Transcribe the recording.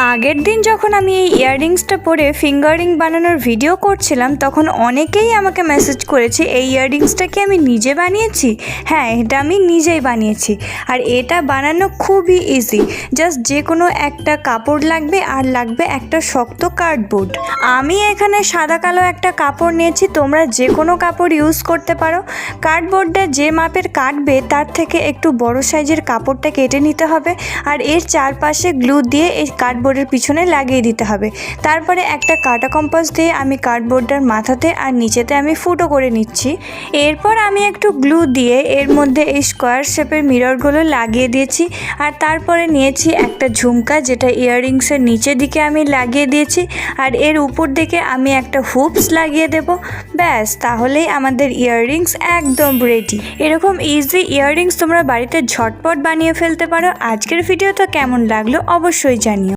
আগের দিন যখন আমি এই ইয়াররিংসটা পরে ফিঙ্গারিং বানানোর ভিডিও করছিলাম তখন অনেকেই আমাকে মেসেজ করেছে এই ইয়াররিংসটা কি আমি নিজে বানিয়েছি। হ্যাঁ, এটা আমি নিজেই বানিয়েছি। আর এটা বানানো খুবই ইজি। জাস্ট যে কোনো একটা কাপড় লাগবে আর লাগবে একটা শক্ত কার্ডবোর্ড। আমি এখানে সাদা কালো একটা কাপড় নিয়েছি, তোমরা যে কোনো কাপড় ইউজ করতে পারো। কার্ডবোর্ডটা যে মাপের কাটবে তার থেকে একটু বড় সাইজের কাপড়টা কেটে নিতে হবে আর এর চারপাশে গ্লু দিয়ে এই কার্ডবোর্ডের পিছনে লাগিয়ে দিতে হবে। তারপরে একটা কাটা কম্পাস দিয়ে আমি কার্ডবোর্ডটার মাথাতে আর নিচেতে আমি ফুটো করে নিচ্ছি। এরপর আমি একটু গ্লু দিয়ে এর মধ্যে এই স্কোয়ার শেপের মিররগুলো লাগিয়ে দিয়েছি আর তারপরে নিয়েছি একটা ঝুমকা যেটা ইয়াররিংসের নিচের দিকে আমি লাগিয়ে দিয়েছি আর এর উপর দিকে আমি একটা হুপস লাগিয়ে দেব। ব্যাস, তাহলেই আমাদের ইয়াররিংস একদম রেডি। এরকম ইজি ইয়াররিংস তোমরা বাড়িতে ঝটপট বানিয়ে ফেলতে পারো। আজকের ভিডিওটা কেমন লাগলো অবশ্যই জানিও।